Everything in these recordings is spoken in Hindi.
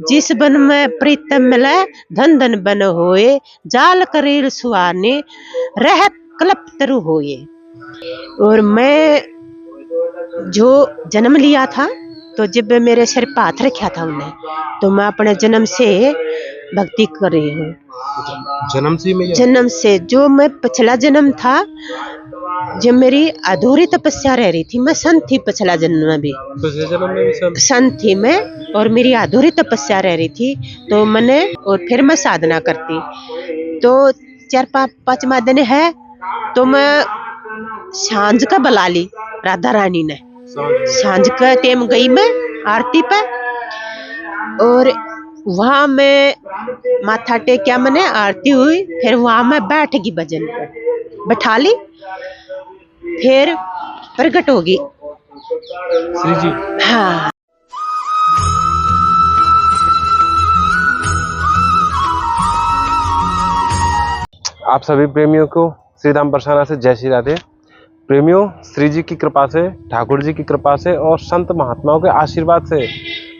जिस बन में प्रीतम मिले धन धन बन होए, जाल करेल सुहाने रहत कल्प तरु होए। और मैं जो जन्म लिया था, तो जब मेरे सिर पर हाथ रखा था उन्हें, तो मैं अपने जन्म से भक्ति कर रही हूँ। जन्म से जो मैं पिछला जन्म था, जब मेरी अधूरी तपस्या रह रही थी, मैं संत थी पिछला जन्म में भी संत थी मैं, और मेरी अधूरी तपस्या रह रही थी, तो मैंने और फिर मैं साधना करती। तो 4-5 दिन है, तो मैं सांझ का बुला ली राधा रानी ने, सांझ का टाइम गई मैं आरती पे, और वहां मैं माथा टेक्या, मैंने आरती हुई, फिर वहां मैं बैठ गई भजन पे, बैठा ली, फिर प्रकट होगी श्री जी। हाँ। आप सभी प्रेमियों को श्री राम बरसाना से जय श्री राधे। प्रेमियों, श्री जी की कृपा से, ठाकुर जी की कृपा से और संत महात्माओं के आशीर्वाद से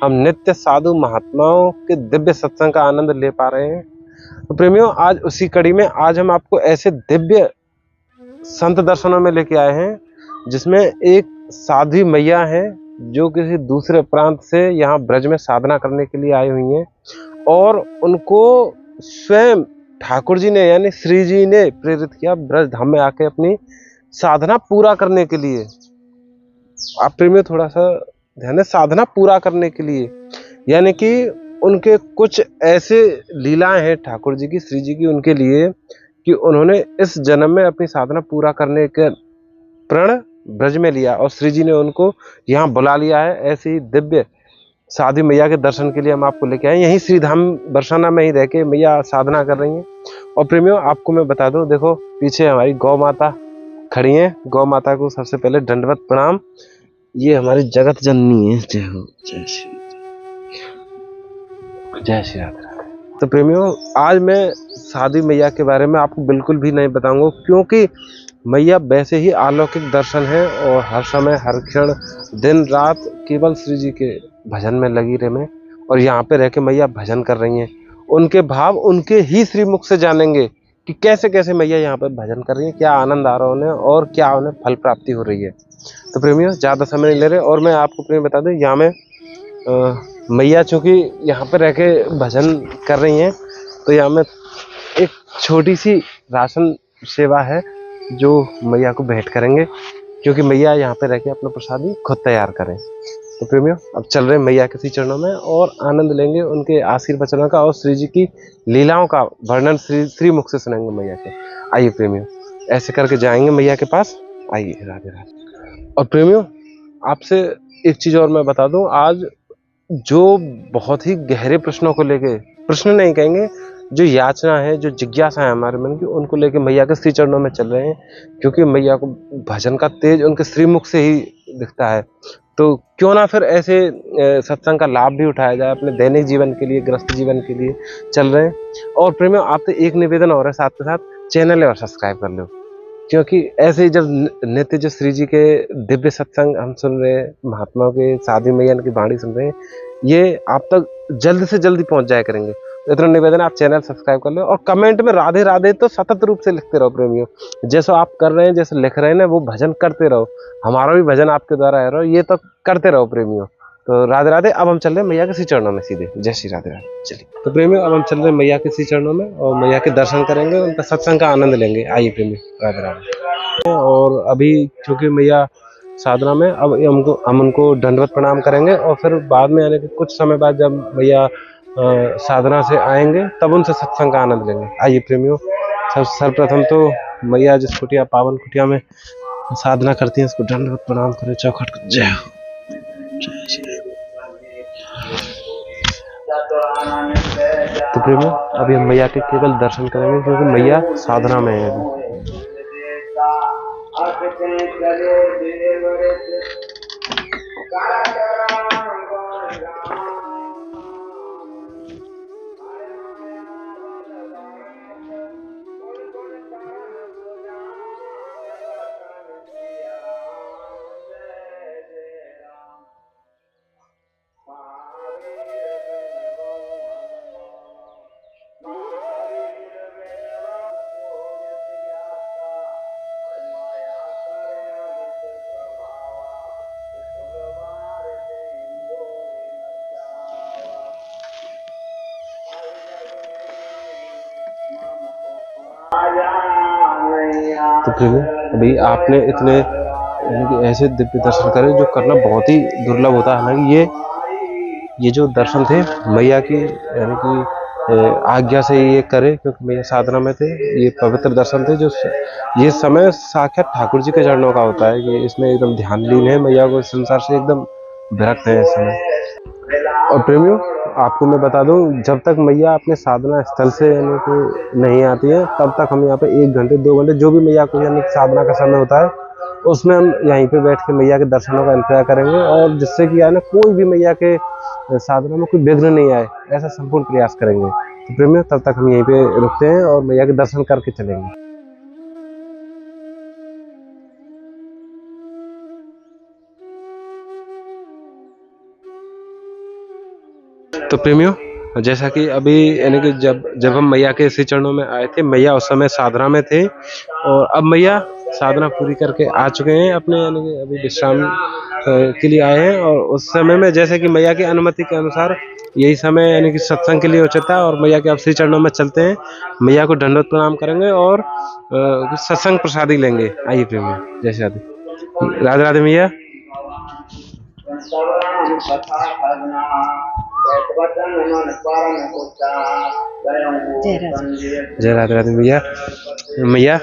हम नित्य साधु महात्माओं के दिव्य सत्संग का आनंद ले पा रहे हैं। तो प्रेमियों, आज उसी कड़ी में आज हम आपको ऐसे दिव्य संत दर्शनों में लेके आए हैं, जिसमें एक साध्वी मैया है जो किसी दूसरे प्रांत से यहाँ ब्रज में साधना करने के लिए आई हुई हैं, और उनको स्वयं ठाकुर जी ने यानी श्री जी ने प्रेरित किया ब्रज धाम में आके अपनी साधना पूरा करने के लिए। आप प्रेमियों थोड़ा सा ध्यान दें, साधना पूरा करने के लिए, यानी कि उनके कुछ ऐसे लीलाएं हैं ठाकुर जी की, श्री जी की, उनके लिए कि उन्होंने इस जन्म में अपनी साधना पूरा करने के प्रण ब्रज में लिया और श्री जी ने उनको यहाँ बुला लिया है। ऐसी ही दिव्य साध्वी मैया के दर्शन के लिए हम आपको लेके आए। यहीं श्री धाम बरसाना में ही रह के मैया साधना कर रही हैं। और प्रेमियों, आपको मैं बता दूं, देखो पीछे हमारी गौ माता खड़ी हैं। गौ माता को सबसे पहले दंडवत प्रणाम। ये हमारी जगत जननी है। जय हो, जय श्री राधे। तो प्रेमियों, आज मैं साध्वी मैया के बारे में आपको बिल्कुल भी नहीं बताऊंगा, क्योंकि मैया वैसे ही अलौकिक दर्शन है और हर समय हर क्षण दिन रात केवल श्री जी के भजन में लगी रहे, और यहाँ पे रह के मैया भजन कर रही हैं। उनके भाव उनके ही श्री मुख से जानेंगे कि कैसे कैसे मैया यहाँ पे भजन कर रही हैं, क्या आनंद आ रहा है उन्हें और क्या उन्हें फल प्राप्ति हो रही है। तो प्रेमियों, ज़्यादा समय नहीं ले रहे, और मैं आपको प्रेम बता दूं, यहाँ में मैया चूँकि यहाँ पे रह के भजन कर रही हैं, तो यहाँ में एक छोटी सी राशन सेवा है जो मैया को भेंट करेंगे, क्योंकि मैया यहाँ पे रह के अपना प्रसादी खुद तैयार करें। तो प्रेमियों, अब चल रहे हैं मैया के श्री चरणों में और आनंद लेंगे उनके आशीर्वचनों का और श्री जी की लीलाओं का वर्णन श्री मुख से सुनेंगे मैया के। आइए प्रेमियों, ऐसे करके जाएंगे मैया के पास। आइए, राधे राधे। और प्रेमियों, आपसे एक चीज और मैं बता दूं, आज जो बहुत ही गहरे प्रश्नों को लेके, प्रश्न नहीं कहेंगे, जो याचना है, जो जिज्ञासा है हमारे मन की, उनको लेके मैया के श्री चरणों में चल रहे हैं, क्योंकि मैया को भजन का तेज उनके श्री मुख से ही दिखता है। तो क्यों ना फिर ऐसे सत्संग का लाभ भी उठाया जाए अपने दैनिक जीवन के लिए, गृहस्थ जीवन के लिए चल रहे हैं। और प्रेमियों, आपसे एक निवेदन और है, साथ के साथ चैनल है और सब्सक्राइब कर लो, क्योंकि ऐसे ही जब नित्य जो श्री जी के दिव्य सत्संग हम सुन रहे हैं, महात्माओं के, साध्वी मैया की वाणी सुन रहे हैं, ये आप तक जल्द से जल्दी पहुंच जाया करेंगे। तो इतना निवेदन है, आप चैनल सब्सक्राइब कर लो और कमेंट में राधे राधे तो सतत रूप से लिखते रहो प्रेमियों। जैसा आप कर रहे हैं, जैसे लिख रहे हैं ना, वो भजन करते रहो। हमारा भी भजन आपके द्वारा है, ये तो करते रहो प्रेमियों। तो राधे राधे। अब हम चल रहे हैं मैया के श्री चरणों में सीधे। जय श्री राधे राधे। चलिए तो प्रेमियों, अब हम चल रहे हैं मैया के श्री चरणों में और मैया के दर्शन करेंगे, उनका सत्संग का आनंद लेंगे। आइए प्रेमियों, राधे राधे। और अभी चूंकि मैया साधना में, अब हम उनको दंडवत प्रणाम करेंगे और फिर बाद में, यानी कि कुछ समय बाद जब भैया साधना से आएंगे, तब उनसे सत्संग का आनंद लेंगे। आइए प्रेमियों, सर्वप्रथम तो मैया जिस कुटिया, पावन कुटिया में साधना करती हैं, उसको दंडवत प्रणाम करें, चौखट को। जय हो, जय श्री। तो प्रेमियों, अभी हम मैया के केवल दर्शन करेंगे, क्योंकि मैया साधना में है। तो प्रेमी, अभी आपने इतने यानी कि ऐसे दिव्य दर्शन करे जो करना बहुत ही दुर्लभ होता है। हालांकि ये जो दर्शन थे मैया की यानी कि आज्ञा से ये करे, क्योंकि मैया साधना में थे। ये पवित्र दर्शन थे जो ये समय साक्षात ठाकुर जी के चरणों का होता है कि इसमें एकदम ध्यान लीन है, मैया को संसार से एकदम विरक्त है इस समय। और प्रेमियों, आपको मैं बता दूं, जब तक मैया अपने साधना स्थल से यानी कि नहीं आती है तब तक हम यहाँ पे 1 घंटे 2 घंटे जो भी मैया को यानी साधना का समय होता है उसमें हम यहीं पे बैठ के मैया के दर्शनों का इंतजार करेंगे, और जिससे कि ना कोई भी मैया के साधना में कोई विघ्न नहीं आए, ऐसा संपूर्ण प्रयास करेंगे। तो प्रेमियों, तब तक हम यहीं पे रुकते हैं और मैया के दर्शन करके चलेंगे। तो प्रेमियों, जैसा कि अभी यानी कि जब हम मैया के श्री चरणों में आए थे, मैया उस समय साधना में थे और अब मैया साधना पूरी करके आ चुके हैं अपने यानी कि अभी विश्राम के लिए आए हैं। और उस समय में जैसे कि मैया की अनुमति के अनुसार यही समय यानी कि सत्संग के लिए उचित था और मैया के अब श्री चरणों में चलते हैं, मैया को दंडवत प्रणाम करेंगे और सत्संग प्रसादी लेंगे। आइए प्रेमियों, जय श्री राधे। राधे राधे मैया। जय राधे राधे मैया। मैया,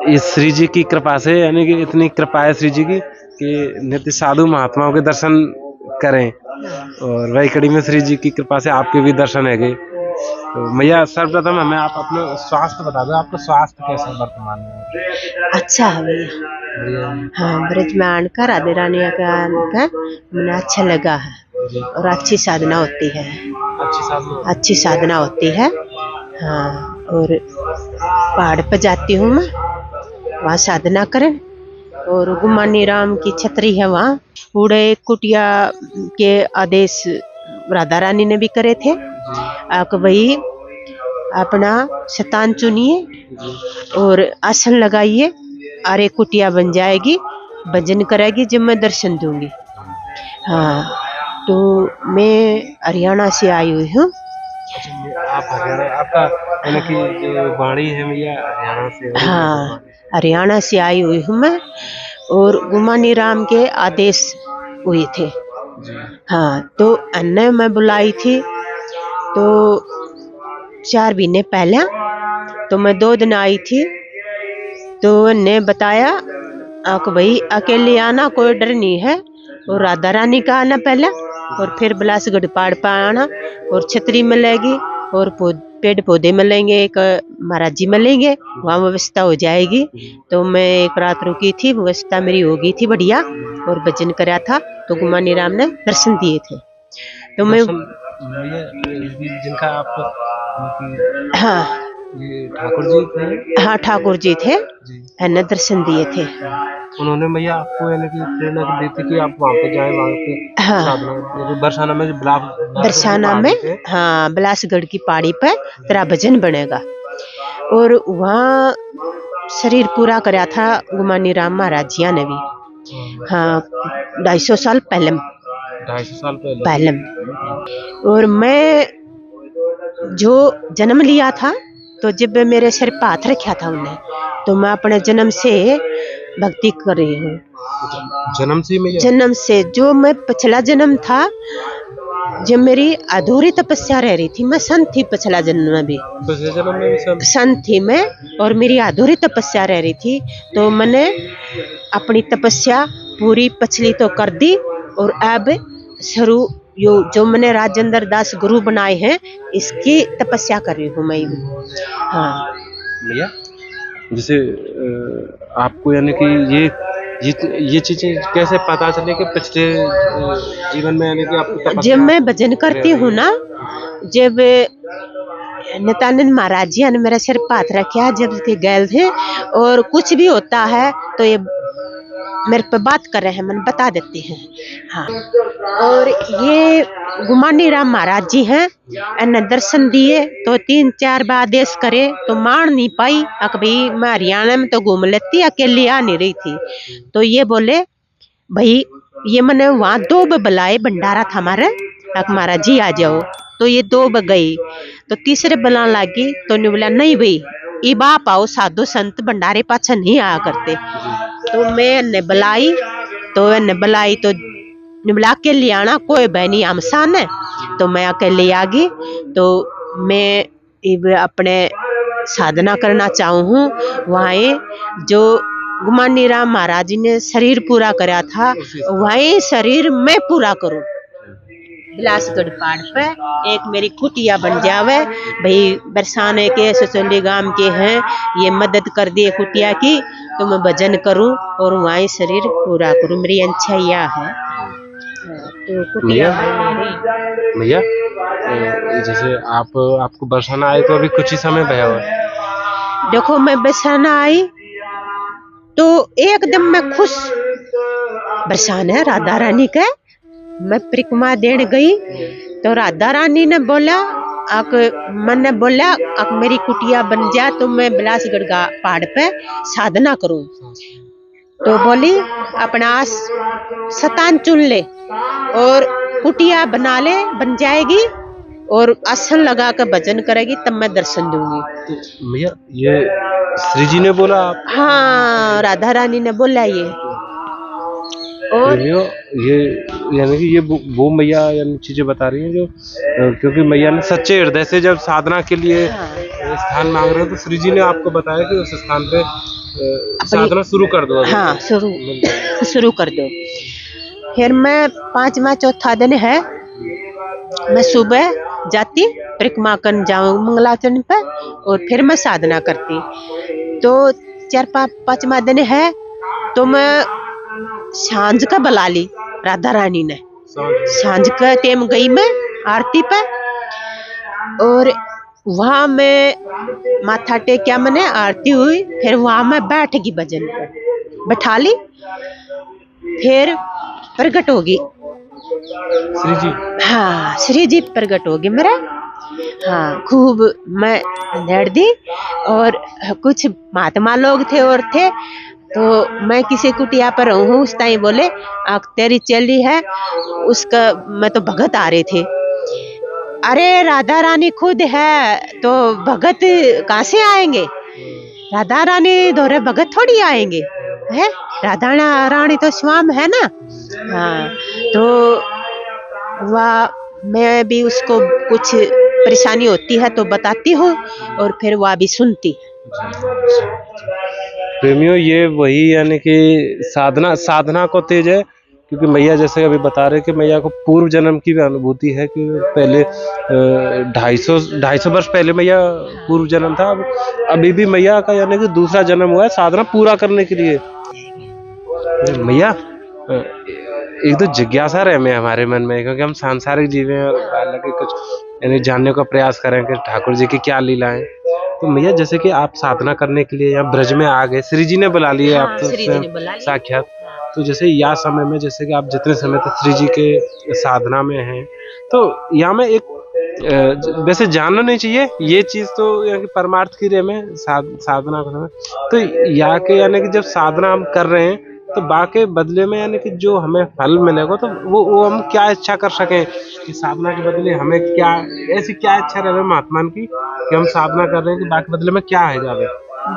इस श्री जी की कृपा से यानी कि इतनी कृपा है श्री जी की कि नित्य साधु महात्माओं के दर्शन करें, और वही कड़ी में श्री जी की कृपा से आपके भी दर्शन है गए। तो मैया, सर्वप्रथम हमें आप अपना स्वास्थ्य बता दो, आपका स्वास्थ्य कैसा है वर्तमान में? अच्छा है भैया। हाँ, ब्रज में आकर राधे रानी का मुझे अच्छा लगा है और अच्छी साधना होती है। अच्छी साधना होती है। हाँ, और पहाड़ पर जाती हूँ मैं, वहाँ साधना करें। और गुमानी राम की छतरी है वहाँ। बूढ़े कुटिया के आदेश राधा रानी ने भी करे थे, आप वही अपना शतान चुनिए और आसन लगाइए, अरे कुटिया बन जाएगी, भजन करेगी जब मैं दर्शन दूंगी। हाँ, तो मैं हरियाणा से आई हुई हूँ। आप हरियाणा, आपका यानी कि जो वाणी है मैया हरियाणा से? हाँ, हरियाणा से आई हुई हूँ मैं, और गुमानी राम के आदेश हुए थे। हाँ, तो अन्य मैं बुलाई थी तो 4 महीने पहले, तो मैं 2 दिन आई थी तो ने बताया आपको भाई अकेले आना, कोई डर नहीं है, और राधा रानी का आना पहले, और फिर बिलासगढ़ पहाड़ पर आना, और छतरी मिलेगी और पेड़ पौधे मिलेंगे, एक महाराज जी मिलेंगे, वहाँ व्यवस्था हो जाएगी। तो मैं एक रात रुकी थी, व्यवस्था मेरी हो गई थी बढ़िया, और भजन कराया था तो गुमानी राम ने दर्शन दिए थे। तो मैं जिनका आप, हाँ, ये ठाकुर जी थे? हाँ, ठाकुर जी थे, ने दर्शन दिए थे। उन्होंने मैया आपको यानी कि प्रेरणा दी थी कि आप वहाँ पे जाएं, वहाँ पे हाँ, बरसाना में बरसाना में, हाँ, बिलासगढ़ की पहाड़ी पर तेरा भजन बनेगा। और वहाँ शरीर पूरा कराया था गुमानी राम महाराज जी ने भी। हाँ, 250 साल पहले। 250 साल पहले। और मैं जो जन्म लिया था, तो जब मेरे सिर पर हाथ रखा था उन्हें, तो मैं अपने जन्म से भक्ति कर रही हूँ। जन्म से जो मैं पिछला जन्म था, जब मेरी अधूरी तपस्या रह रही थी, मैं संत थी पिछला जन्म में भी, संत थी मैं, और मेरी अधूरी तपस्या रह रही थी, तो मैंने अपनी तपस्या पूरी पिछली तो कर दी, और अब शुरू जो मैंने राजेंद्र दास गुरु बनाए हैं, इसकी तपस्या कर रही हूँ मैं। हाँ भैया, जैसे आपको यानी कि ये चीजें कैसे पता चले कि पिछले जीवन में यानी कि आपको? जब मैं भजन करती हूँ ना, जब नित्यानंद महाराज जी ने मेरे सिर पर हाथ रखा, जब के गए थे, और कुछ भी होता है तो ये मेरे पे बात कर रहे हैं, मैंने बता देते हैं। हाँ, और ये गुमानी राम महाराज जी हैं, इन्हें दर्शन दिए तो 3-4 बार आदेश करे तो मान नहीं पाई, भाई मैं हरियाणा में तो घूम लेती, अकेली आ नहीं रही थी। तो ये बोले भाई, ये मैंने वहाँ 2 बुलाए, भंडारा था हमारे, महाराज जी आ जाओ, तो ये 2 गई, तो तीसरे बुलाने लगी, तो ने बोला नहीं भाई ई बाप आओ साधु संत भंडारे पाछा नहीं आया करते। तो मैं ने बुलाई तो बुला के ले आना, कोई बहनी आमसान है। तो मैं अकेले आ गई। तो मैं अपने साधना करना चाहूँ हूँ। वहाँ जो गुमानी राम महाराज जी ने शरीर पूरा करा था, वही शरीर मैं पूरा करूँ। बिलासगढ़ पहाड़ पे एक मेरी कुटिया बन जावे भाई, बरसाने के ससोली गांव के हैं, ये मदद कर दिए कुटिया की, तो मैं भजन करूं और वहीं शरीर पूरा करूं। मेरी इच्छा यह है। तो कुटिया भैया जैसे आपको बरसाना आए तो अभी कुछ ही समय भया हुआ। देखो मैं बरसाना आई तो एकदम मैं खुश। बरसाना राधा रानी का मैं परिक्रमा देने गई तो राधा रानी ने बोला मैंने बोला मेरी कुटिया बन जा तो मैं बिलासगढ़ पहाड़ पे साधना करूं। तो बोली अपना शतान चुन ले और कुटिया बना ले, बन जाएगी और आसन लगा कर भजन करेगी, तब मैं दर्शन दूंगी। तो भैया ये श्री जी ने बोला आप? हाँ, राधा रानी ने बोला ये। और ये यानी कि ये वो मैया यानी चीजें बता रही हैं जो, क्योंकि मैया ने सच्चे हृदय से जब साधना के लिए स्थान मांग रहे हो तो श्री जी ने आपको बताया कि उस स्थान पे साधना शुरू कर दो। हाँ, शुरू कर दो। फिर मैं 5वां चौथा दिन है, मैं सुबह जाती परिक्रमा करने जाऊँ मंगलाचरण पे और फिर मैं साधना करती। तो 4-5वां दिन है तो मैं सांझ का बुला ली राधा रानी ने। सांझ का टाइम गई मैं आरती पे और वहां मैं माथा टेकिया, मैंने आरती हुई, फिर वहां मैं बैठ गई भजन पर, बैठा ली, फिर प्रकट होगी श्री जी। हाँ, श्री जी प्रकट होगी मेरा। हाँ, खूब मैं लेट दी और कुछ महात्मा लोग थे और थे। तो मैं किसी कुटिया पर रहूँ, उस टाइम बोले तेरी चली है उसका, मैं तो भगत आ रहे थे। अरे राधा रानी खुद है तो भगत कहाँ से आएंगे? राधा रानी दोरे भगत थोड़ी आएंगे है, राधा रानी तो स्वाम है ना। हाँ, तो वह मैं भी उसको कुछ परेशानी होती है तो बताती हूँ और फिर वह भी सुनती। प्रेमियों ये वही यानी कि साधना को तेज है, क्योंकि मैया जैसे अभी बता रहे कि मैया को पूर्व जन्म की भी अनुभूति है कि पहले 250 वर्ष पहले मैया पूर्व जन्म था, अभी भी मैया का यानी कि दूसरा जन्म हुआ है साधना पूरा करने के लिए। मैया एक तो जिज्ञासा रहे में हमारे मन में, क्योंकि हम सांसारिक जीव हैं और हालांकि कुछ यानी जानने का प्रयास करें कि ठाकुर जी की क्या लीलाएं। तो मैया जैसे कि आप साधना करने के लिए यहाँ ब्रज में आ गए, श्री जी ने बुला लिए आप तो साक्षात। तो जैसे या समय में जैसे कि आप जितने समय तक श्री जी के साधना में हैं, तो यहाँ में एक वैसे जानना नहीं चाहिए ये चीज तो यहाँ की परमार्थ की रे में साधना करना। तो यहाँ के यानी कि जब साधना हम कर रहे हैं तो बाकी बदले में यानी कि जो हमें फल मिलेगा तो वो हम क्या इच्छा कर सकें कि साधना के बदले हमें क्या ऐसी क्या इच्छा रहे महात्मा की कि हम साधना कर रहे हैं कि बाकी बदले में क्या है जावे।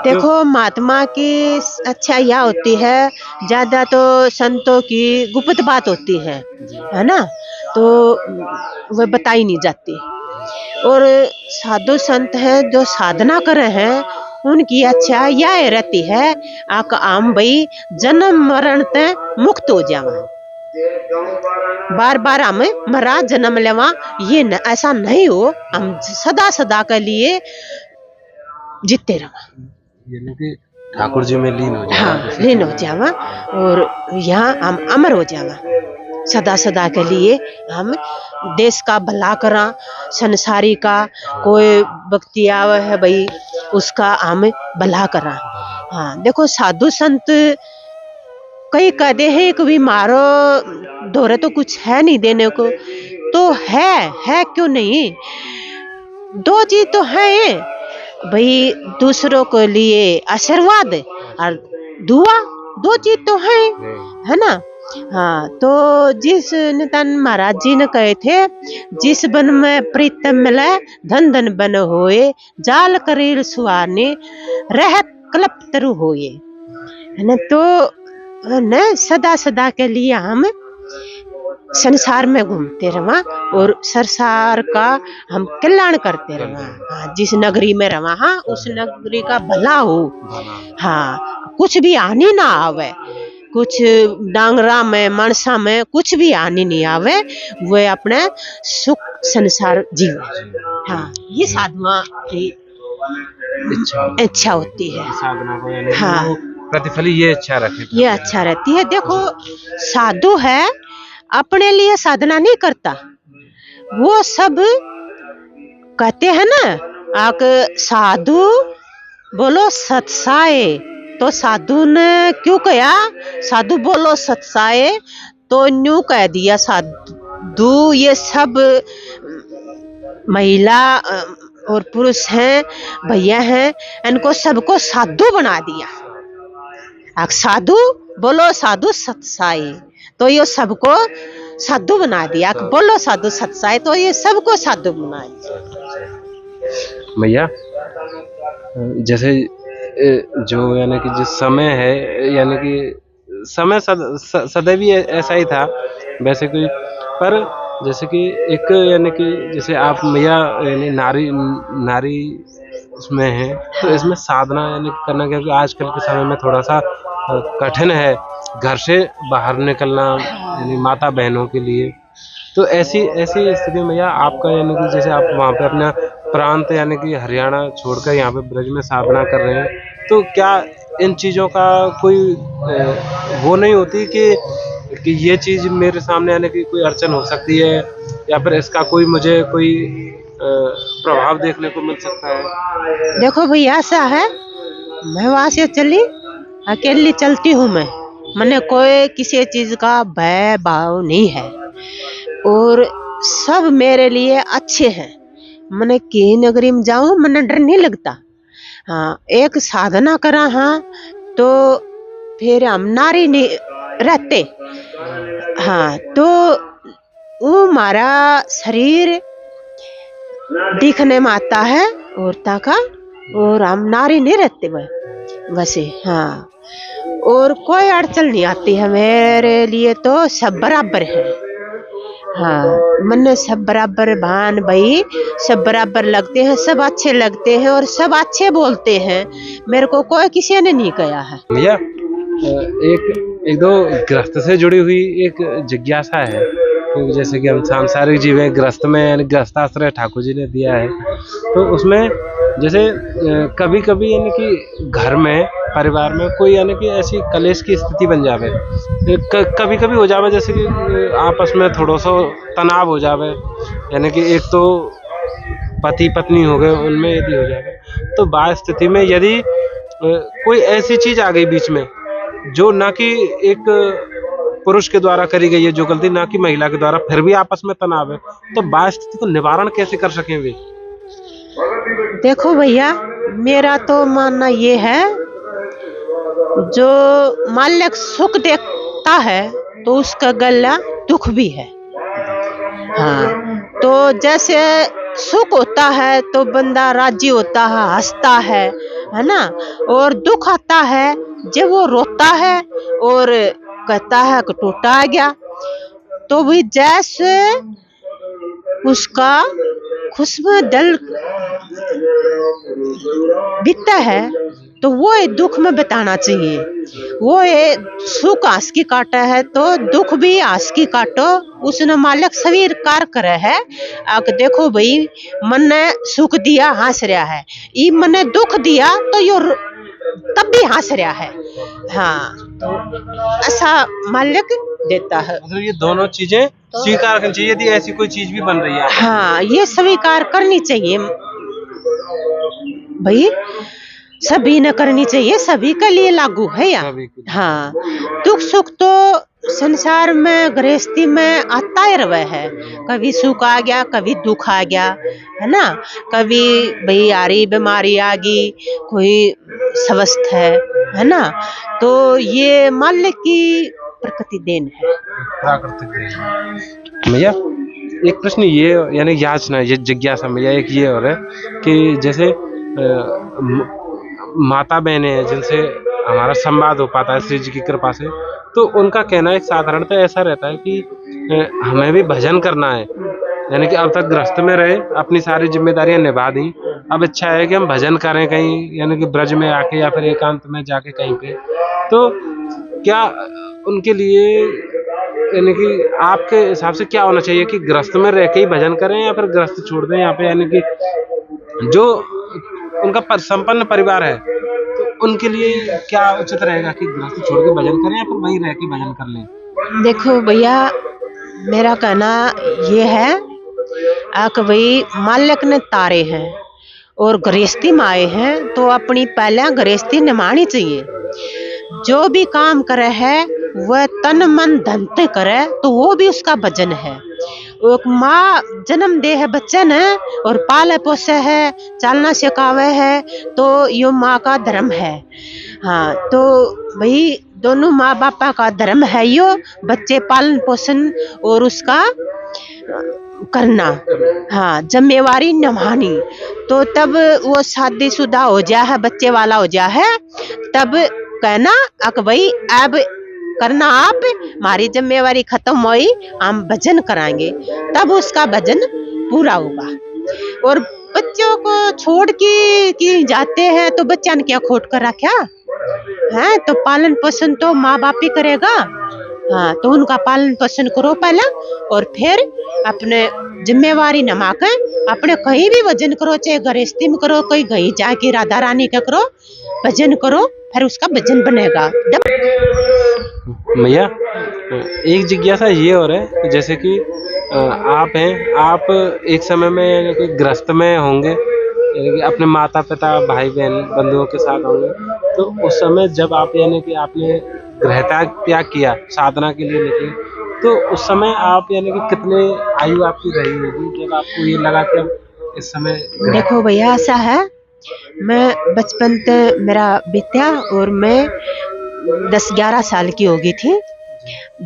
देखो महात्मा की अच्छा यह होती है, ज्यादा तो संतों की गुप्त बात होती है ना, तो वह बताई नहीं जाती। और साधु संत हैं जो साधना कर रहे हैं उनकी अच्छा यह रहती है आम भाई जन्म मरण ते मुक्त हो जावा, बार बार हम मरा जन्म लेवा ये न, ऐसा नहीं हो, हम सदा सदा के लिए जीते रहा, यानी कि ठाकुर जी में लीन हो जावा। हाँ, लीन हो जावा और यहाँ हम अमर हो जावा सदा सदा के लिए। हम देश का भला करा, संसारी का कोई व्यक्ति आवे है भाई उसका हम भला करा। हाँ, देखो साधु संत कई कहते हैं कभी मारो दोरे तो कुछ है नहीं देने को, तो है क्यों नहीं, दो चीज तो है भाई, दूसरों के लिए आशीर्वाद और दुआ, दो चीज तो है ना। हाँ, तो जिस नित्यानंद महाराज जी ने कहे थे, जिस बन में प्रीतम मिले धन धन बन होए, जाल करील सुहाने रहत कलप तरु होए, है ना। तो न सदा सदा के लिए हम संसार में घूमते रहा और संसार का हम कल्याण करते रहा। हाँ, जिस नगरी में रहा, हाँ, उस नगरी का भला हो। हाँ, कुछ भी हानि ना आवे, कुछ डांगरा में मनसा में कुछ भी हानि नहीं आवे, वे अपने सुख संसार जीवे। हाँ, ये साधुआ की इच्छा होती है। साधना को यानी हाँ, वो प्रतिफल ये अच्छा रखे, ये अच्छा रहती है। देखो, साधु है अपने लिए साधना नहीं करता, वो सब कहते हैं ना, आक साधु बोलो सत्साए, तो साधु ने क्यों कहा साधु बोलो सत्साए, तो न्यू कह दिया साधु ये सब महिला और पुरुष हैं, भैया हैं, इनको सबको साधु बना दिया। आक साधु बोलो साधु सत्साए, तो ये सबको साधु बना दिया। बोलो साधु सत्साए, तो ये सबको साधु बना दिया। भैया जैसे जो यानी कि जो समय है, यानी कि समय सदैव ही ऐसा ही था वैसे कोई, पर जैसे कि एक यानी कि जैसे आप भैया यानी नारी उसमें है, तो इसमें साधना यानी करना, क्योंकि आजकल के समय में थोड़ा सा कठिन है घर से बाहर निकलना, यानी माता बहनों के लिए। तो ऐसी स्थिति में भैया आपका यानी कि जैसे आप वहाँ पे अपना प्रांत यानी कि हरियाणा छोड़कर यहाँ पे ब्रज में साधना कर रहे हैं, तो क्या इन चीज़ों का कोई वो नहीं होती कि ये चीज़ मेरे सामने यानी कि कोई अड़चन हो सकती है, या फिर इसका कोई मुझे कोई प्रभाव देखने को मिल सकता है? देखो भैया, ऐसा है, मैं वहां से चली अकेली चलती हूँ, मैंने कोई किसी चीज का भय भाव नहीं है और सब मेरे लिए अच्छे हैं। मैंने की नगरी में जाऊं, मैंने डर नहीं लगता। हाँ, एक साधना करा, हाँ, तो फिर हम नारी नहीं रहते। हाँ, तो वो हमारा शरीर दिखने में आता है औरता का, और हम नारी नहीं रहते वैसे। हाँ, और कोई अड़चन नहीं आती है मेरे लिए, तो सब बराबर है। हाँ, मन सब बराबर, भान भाई सब बराबर लगते हैं, सब अच्छे लगते हैं और सब अच्छे बोलते हैं, मेरे को कोई किसी ने नहीं कहा है। भैया एक दो गृहस्थ से जुड़ी हुई एक जिज्ञासा है, क्योंकि जैसे कि हम सांसारिक जीव हैं, गृहस्थ में यानी गृहस्थाश्रय ठाकुर जी ने दिया है, तो उसमें जैसे कभी कभी यानी कि घर में परिवार में कोई यानी कि ऐसी कलेश की स्थिति बन जावे, कभी कभी हो जावे, जैसे कि आपस में थोड़ा सा तनाव हो जावे, यानी कि एक तो पति पत्नी हो गए, उनमें यदि हो जावे, तो बात स्थिति में यदि कोई ऐसी चीज आ गई बीच में जो ना कि एक पुरुष के द्वारा करी गई है जो गलती, ना कि महिला के द्वारा, फिर भी आपस में तनाव है, तो बात स्थिति को निवारण कैसे कर सकेंगे? देखो भैया, मेरा तो मानना ये है, जो मालिक सुख देखता है तो उसका गला दुख भी है। हाँ, तो जैसे सुख होता है तो बंदा राजी होता है, हंसता है ना, और दुख आता है जब वो रोता है और कहता है कि टूटा आ गया, तो भी जैसे उसका खुशबू दिल बीतता है, तो वो दुख में बिताना चाहिए। वो सुख आंस की काटा है तो दुख भी आंस की काटो, उसने मालिक स्वीकार करे है। देखो भाई, मन ने सुख दिया, हंस रहा है, ये मन ने दुख दिया तो यो तब भी हंस रहा है। हाँ, तो ऐसा मालिक देता है। मतलब ये दोनों चीजें स्वीकार करनी चाहिए यदि ऐसी कोई चीज भी बन रही है। हाँ, ये स्वीकार करनी चाहिए भाई, सभी ने करनी चाहिए, सभी के लिए लागू है यार। हाँ, दुख सुख तो संसार में गृहस्थी में आता ही रहे है, कभी सुख आ गया, कभी दुख आ गया, है ना, कभी भाई यारी बीमारी आ गई, कोई स्वस्थ है ना, तो ये मालिक की प्रकृति देन है। प्राकृतिक देन। भैया एक प्रश्न ये यानी याचना ये जिज्ञासा भैया एक ये और है कि जैसे माता बहनें हैं जिनसे हमारा संवाद हो पाता है श्री जी की कृपा से, तो उनका कहना एक साधारणतः ऐसा रहता है कि हमें भी भजन करना है, यानी कि अब तक गृहस्थ में रहे, अपनी सारी जिम्मेदारियां निभा दी, अब इच्छा है कि हम भजन करें कहीं, यानी कि ब्रज में आके या फिर एकांत में जाके कहीं पे। तो क्या उनके लिए यानी कि आपके हिसाब से क्या होना चाहिए कि गृहस्थ में रह के ही भजन करें या फिर गृहस्थ छोड़ दें यहाँ पे, यानी कि जो उनका संपन्न परिवार है तो उनके लिए क्या उचित रहेगा कि गृहस्थ छोड़ के भजन करें या फिर वहीं रह के भजन कर लें? देखो भैया, मेरा कहना ये है कि भाई मालिक ने तारे हैं और गृहस्थी में आए हैं तो अपनी पहले गृहस्थी निभानी चाहिए। जो भी काम करे है वह तन मन धन से करे तो वो भी उसका भजन है। एक माँ जन्म दे है बच्चे ने और पाले पोसे है, चलना सिखावे है, तो यो माँ का धर्म है। हाँ, तो भाई दोनों माँ बापा का धर्म है यो बच्चे पालन पोषण और उसका करना, हाँ, जिम्मेवारी निभानी। तो तब वो शादीशुदा हो जा है, बच्चे वाला हो जा है, तब कहना अक भाई अब करना आप, हमारी जिम्मेवारी खत्म हुई, हम भजन कराएंगे, तब उसका भजन पूरा होगा। और बच्चों को छोड़ के जाते हैं तो बच्चा ने क्या खोट कर रखा है, तो पालन पोषण तो माँ बाप ही करेगा। हाँ, तो उनका पालन पोषण करो पहले और फिर अपने जिम्मेवारी नमा कर अपने कहीं भी भजन करो, चाहे गृहस्थी में करो, कोई कहीं जाके राधा रानी का करो, भजन करो, फिर उसका भजन बनेगा। भैया एक जिज्ञासा ये और है, जैसे कि आप हैं, आप एक समय में यानी कि गृहस्थ में होंगे, यानी कि अपने माता पिता भाई बहन बंधुओं के साथ होंगे, तो उस समय जब आप यानी कि आपने गृह त्याग किया साधना के लिए निकले, तो उस समय आप यानी कि कितने आयु आपकी रही होगी जब आपको ये लगा कि अब इस समय? देखो भैया, ऐसा है, मैं बचपन से मेरा बीत्या और मैं 10-11 साल की हो गई थी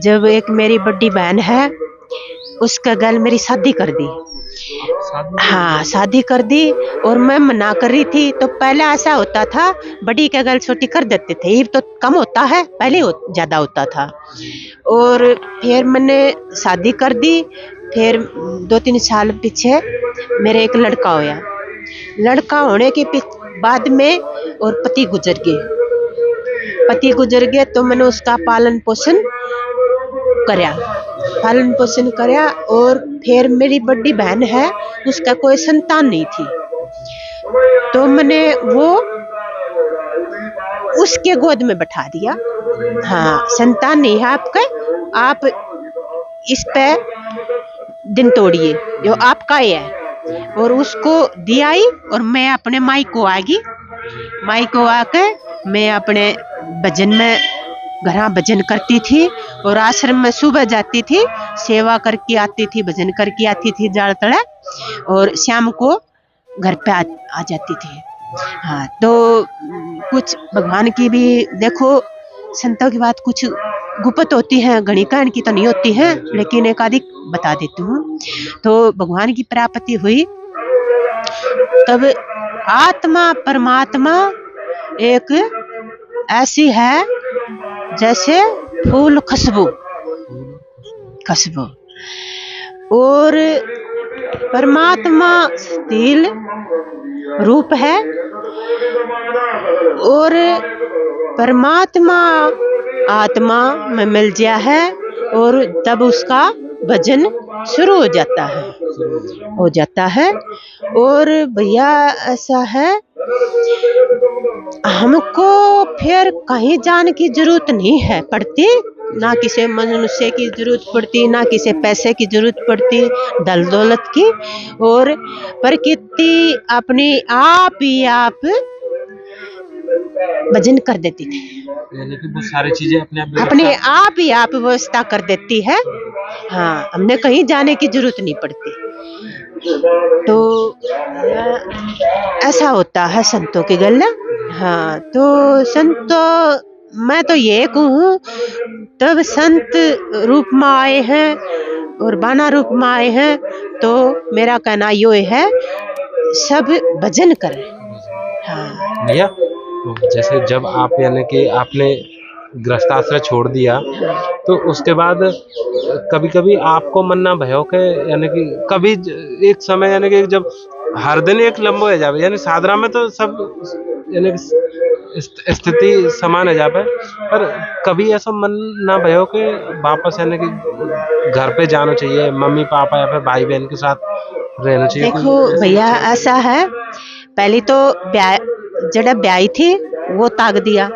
जब एक मेरी बड़ी बहन है उसका गल मेरी शादी कर दी। हाँ, शादी कर दी और मैं मना कर रही थी। तो पहले ऐसा होता था बड़ी का गल छोटी कर देते थे, ये तो कम होता है, पहले ज्यादा होता था। और फिर मैंने शादी कर दी। फिर 2-3 साल पीछे मेरे एक लड़का होया। लड़का होने के बाद में और पति गुजर गए तो मैंने उसका पालन पोषण करया। और फिर मेरी बड़ी बहन है, उसका कोई संतान नहीं थी, तो मैंने वो उसके गोद में बैठा दिया। हाँ, संतान नहीं है आपका, आप इस पे दिन तोड़िए, जो आपका ही है। और उसको दिया ही, और मैं अपने माई को आके मैं अपने भजन में घरा भजन करती थी और आश्रम में सुबह जाती थी, सेवा करके आती थी, भजन करके आती थी जाल तड़े, और शाम को घर पे आ जाती थी। हाँ, तो कुछ भगवान की भी देखो, संतों की बात कुछ गुप्त होती है, गणिकायन की तो नहीं होती है, लेकिन एक आदि बता देती हूँ। तो भगवान की प्राप्ति हुई तब आत्मा परमात्मा एक ऐसी है जैसे फूल खुशबू, और परमात्मा स्थिर रूप है, और परमात्मा आत्मा में मिल गया है, और तब उसका भजन शुरू हो जाता है। और भैया ऐसा है, हमको फिर कहीं जाने की जरूरत नहीं है पड़ती, ना किसी मनुष्य की जरूरत पड़ती, ना किसी पैसे की जरूरत पड़ती, दल दौलत की। और प्रकृति अपने आप ही आप भजन कर देती थी, यानी कि वो सारी चीजें अपने आप ही आप व्यवस्था कर देती है। हाँ, हमने कहीं जाने की जरूरत नहीं पड़ती। तो ऐसा होता है संतों की गल। हाँ, तो संतों मैं तो ये कहूँ, तब संत रूप में आए हैं और बाना रूप में आए हैं, तो मेरा कहना यो है सब भजन करें। हाँ भैया, जैसे जब आप यानी कि आपने गृहस्थाश्रम छोड़ दिया, तो उसके बाद कभी कभी आपको मन ना भयो के यानी कि कभी एक समय यानी कि जब हर दिन एक लंबो है जावे, यानी साधना में तो सब यानी कि स्थिति समान है जावे, पर कभी ऐसा मन ना भयो के वापस यानी कि घर पे जाना चाहिए, मम्मी पापा या फिर भाई बहन के साथ रहना चाहिए? देखो भैया, ऐसा है, पहले तो जड़ा ब्याई थी वो ताक दिया।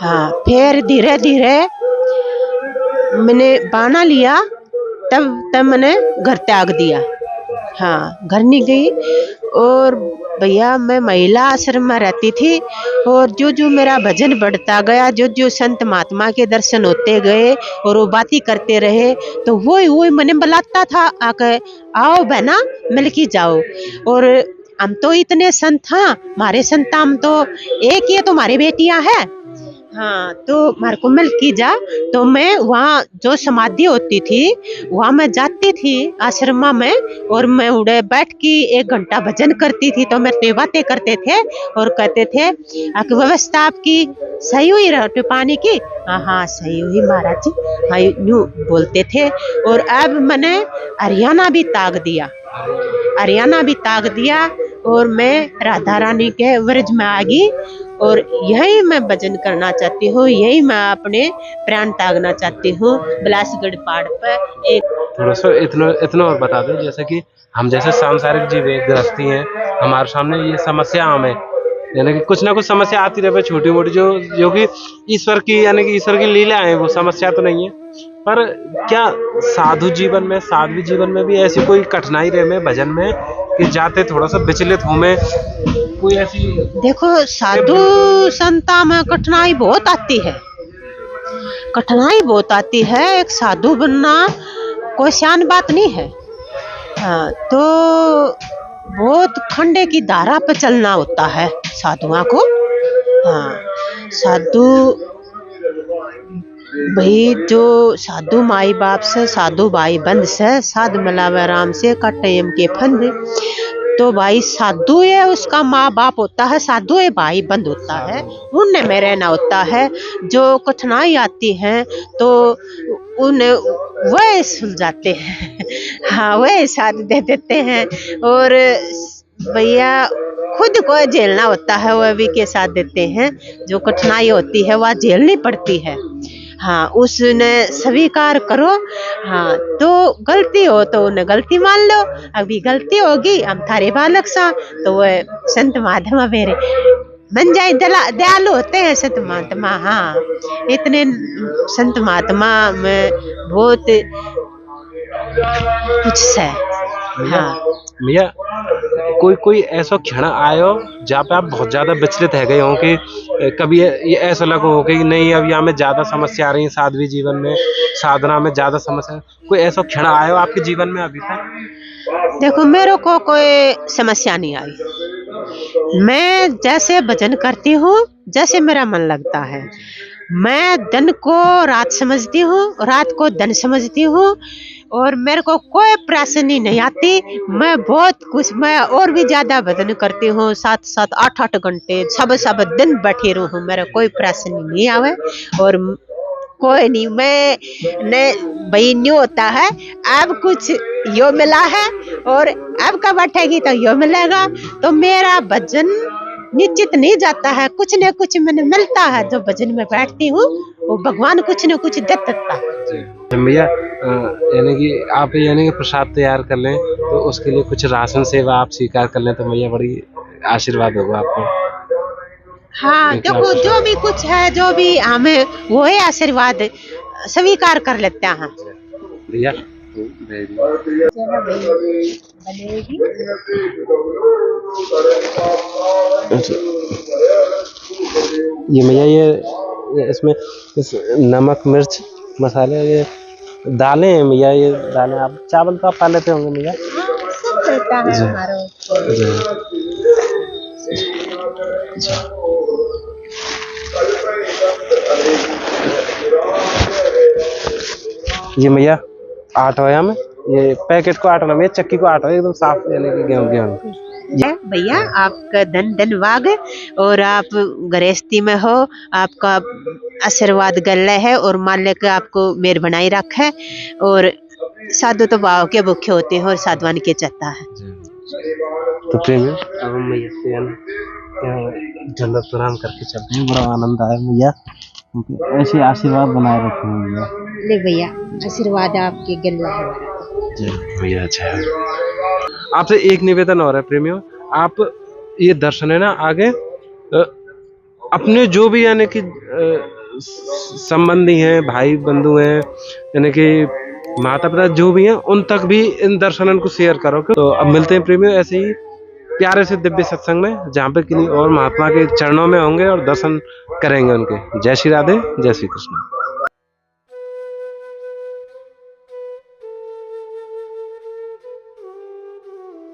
हाँ, फिर धीरे धीरे मैंने बाना लिया, तब मैंने घर त्याग दिया। हाँ, घर नहीं गई। और भैया, मैं महिला आश्रम में रहती थी, और जो जो मेरा भजन बढ़ता गया, जो जो संत महात्मा के दर्शन होते गए और वो बातें करते रहे, तो वही मैंने बुलाता था आके, आओ बहना मिल के जाओ। और हम तो इतने संत, हाँ हमारे संत, हम तो एक ही है, तो हमारी बेटियां हैं। हाँ, तो मारे को मिल की जा, तो मैं वहाँ जो समाधि होती थी वहाँ मैं जाती थी आश्रम में, और मैं उड़े बैठ के 1 घंटा भजन करती थी। तो मेरे बातें करते थे और कहते थे आपकी व्यवस्था आपकी सही हुई रोटी पानी की? हाँ हाँ सही हुई महाराज जी, हाँ यूँ बोलते थे। और अब मैंने हरियाणा भी ताक दिया, और मैं राधा रानी के व्रज में आ गई, और यही मैं भजन करना चाहती हूँ, यही मैं अपने प्राण त्यागना चाहती हूँ बिलासगढ़ पहाड़ पर। एक थोड़ा सा इतना और बता दो, जैसे कि हम जैसे सांसारिक जीव गृहस्थी हैं, हमारे सामने ये समस्या आम है, यानी कि कुछ ना कुछ समस्या आती रहे, छोटी मोटी जो कि ईश्वर की यानी कि ईश्वर की लीला है, वो समस्या तो नहीं है। पर क्या साधु जीवन में भी ऐसी कोई कठिनाई रहे में भजन में कि जाते थोड़ा सा विचलित हो में कोई ऐसी? देखो, साधु संता में कठिनाई बहुत आती है, एक साधु बनना कोई शान बात नहीं है। हाँ, तो बहुत खंडे की धारा पर चलना होता है साधुओं को। हाँ, साधु भाई, जो साधु माई बाप से, साधु भाई बंद से, साध मिलावे राम से, कटयम के फंद। तो भाई साधु है, उसका माँ बाप होता है, साधु है भाई बंद होता है, उनने में रहना होता है। जो कठिनाई आती है तो उन्हें वह सुलझाते हैं। हाँ, वह साथ दे देते हैं। और भैया, खुद को झेलना होता है, वह भी के साथ देते हैं। जो कठिनाई होती है वह झेलनी पड़ती है। हाँ, उसने स्वीकार करो। हाँ, तो गलती हो तो उन्हें गलती मान लो, अभी गलती होगी हम थारे बालक सा, तो वह संत महात्मा मेरे बन जाए, दयालु होते हैं संत महात्मा। हाँ, इतने संत महात्मा में बहुत कुछ है। हाँ भैया, कोई ऐसा क्षण आयो जहाँ पे आप बहुत ज्यादा विचलित है गए हो कि कभी ये ऐसा लगा हो कि नहीं, अब यहाँ में ज्यादा समस्या आ रही है, साध्वी जीवन में, साधना में ज्यादा समस्या, कोई ऐसा क्षण आयो आपके जीवन में अभी तक? देखो, मेरे को कोई समस्या नहीं आई। मैं जैसे भजन करती हूँ, जैसे मेरा मन लगता है। मैं दिन को रात समझती हूँ, रात को दिन समझती हूँ, और मेरे को कोई परेशानी नहीं आती। मैं बहुत कुछ, मैं और भी ज्यादा भजन करती हूँ, 7-7, 8-8 घंटे सब दिन बैठी रहूँ, मेरा कोई परेशानी नहीं आवे। और कोई नहीं, मैं ने भाई न्यू होता है, अब कुछ यो मिला है और अब कब बैठेगी तो यो मिलेगा। तो मेरा भजन निश्चित नहीं जाता है, कुछ न कुछ मैंने मिलता है। जो भजन में बैठती हूँ वो भगवान कुछ न कुछ दे देता है। भैया, यानी कि आप यानी कि प्रसाद तैयार कर लें, तो उसके लिए कुछ राशन सेवा आप स्वीकार कर लें, तो भैया बड़ी आशीर्वाद होगा आपको। हाँ, देखो, जो भी कुछ है, जो भी हमें वो है आशीर्वाद स्वीकार कर लेते हैं भैया। ये भैया, ये इसमें नमक मिर्च मसाले, ये दालें हैं भैया, ये दालें आप चावल तो आप खा लेते होंगे भैया? सब रहता है हमारा। जी। ये मैया आटा है में, ये पैकेट को आटा ना, ये चक्की को आटा है, एकदम साफ यानी कि गेहूं। है भैया, आपका धन्यवाद। और आप गृहस्थी में हो, आपका आशीर्वाद गले है और मालिक आपको मेर बनाई रखे। और साधु तो भाव के भूखे होते हैं और साधवान के चलता है। तो प्रेमियों, अब हम मैया से जन्नत प्रणाम करके चलते हैं। बड़ा आनंद आया मैया, ऐसे आशीर्वाद बनाए रखें मैया। ले भैया, आशीर्वाद आपके गले है। जय भैया जय। आपसे एक निवेदन और है प्रेमियों, आप ये दर्शन है ना आगे अपने जो भी यानी कि संबंधी हैं, भाई बंधु हैं, यानी कि माता पिता जो भी हैं, उन तक भी इन दर्शनों को शेयर करो। तो अब मिलते हैं प्रेमियों ऐसे ही प्यारे से दिव्य सत्संग में, जहाँ पे किन्हीं और महात्मा के चरणों में होंगे और दर्शन करेंगे उनके। जय श्री राधे, जय श्री कृष्ण।